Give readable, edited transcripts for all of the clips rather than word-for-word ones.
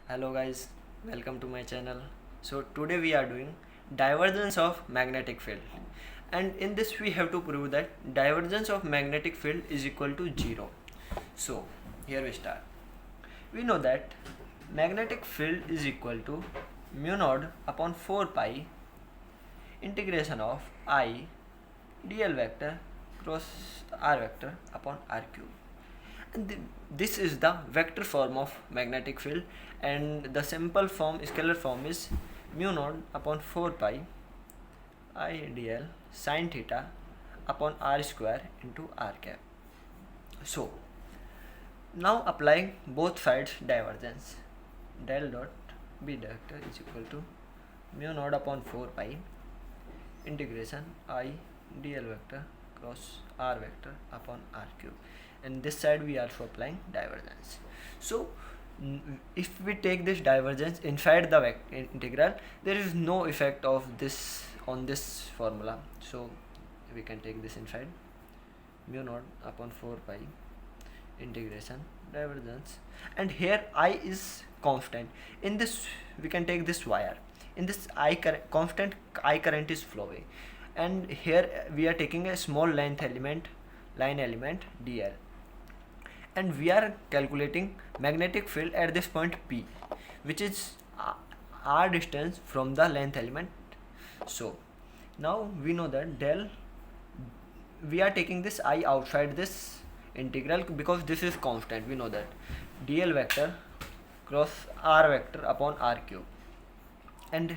Hello guys, welcome to my channel. So today we are doing divergence of magnetic field, and in this we have to prove that divergence of magnetic field is equal to 0. So here we start. We know that magnetic field is equal to mu naught upon 4 pi integration of I dl vector cross r vector upon r cube. And this is the vector form of magnetic field, and the simple form, scalar form, is mu naught upon 4 pi I dl sin theta upon r square into r cap. So now applying both sides divergence, del dot b vector is equal to mu naught upon 4 pi integration I dl vector cross r vector upon r cube, and this side we are also applying divergence. So if we take this divergence inside the integral, there is no effect of this on this formula, so we can take this inside mu naught upon 4 pi integration divergence, and here I is constant. In this we can take this wire, in this constant I current is flowing, and here we are taking a small line element dl, and we are calculating magnetic field at this point P, which is r distance from the length element. So now we know that del, we are taking this I outside this integral because this is constant. We know that dl vector cross r vector upon r cube, and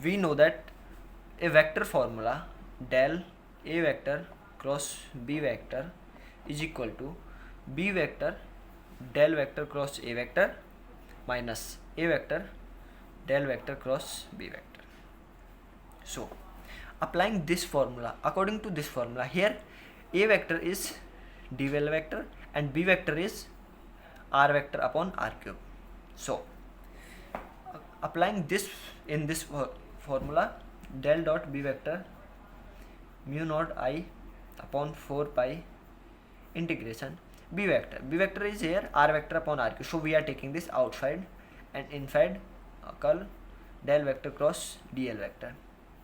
we know that a vector formula del a vector cross b vector is equal to b vector del vector cross a vector minus a vector del vector cross b vector. So applying this formula, according to this formula, here a vector is dl vector and b vector is r vector upon r cube. So applying this in this formula, del dot b vector mu naught I upon 4 pi integration b vector is here r vector upon r cube, so we are taking this outside, and inside curl del vector cross dl vector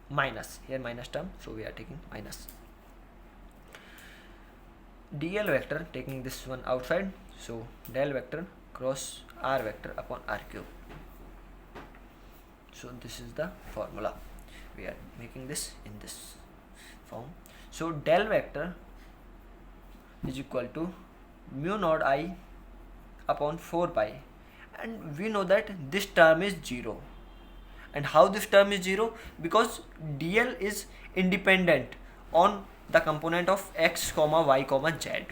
minus, here minus term, so we are taking minus dl vector, taking this one outside, so del vector cross r vector upon r cube. So this is the formula, we are making this in this form. So del vector is equal to mu naught I upon 4 pi, and we know that this term is 0. And how this term is 0? Because dl is independent on the component of x comma y comma z,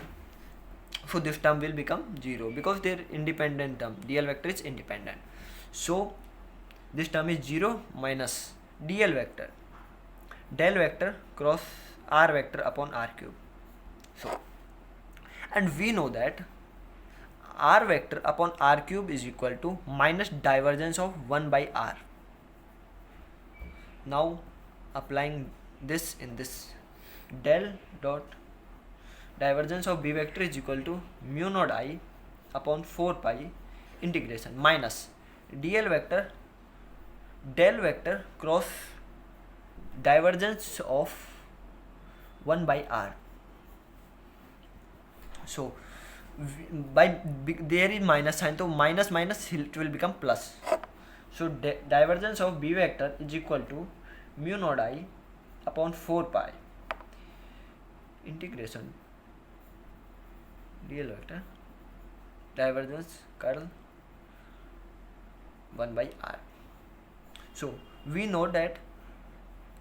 so this term will become 0 because they are independent term, dl vector is independent. So this term is 0 minus dl vector del vector cross r vector upon r cube. So, and we know that r vector upon r cube is equal to minus divergence of 1 by r. Now applying this in this, del dot divergence of b vector is equal to mu naught I upon 4 pi integration minus dl vector del vector cross divergence of 1 by r. So by there is minus sign, so minus minus it will become plus. So divergence of b vector is equal to mu naught I upon 4 pi integration dl vector divergence curl 1 by r. So we know that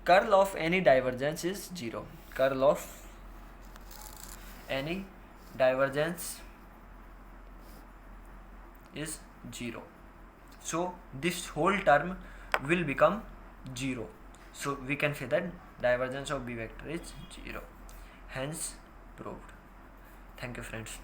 curl of any divergence is 0. Curl of any divergence is 0. So this whole term will become 0. So we can say that divergence of b vector is 0. Hence proved. Thank you friends.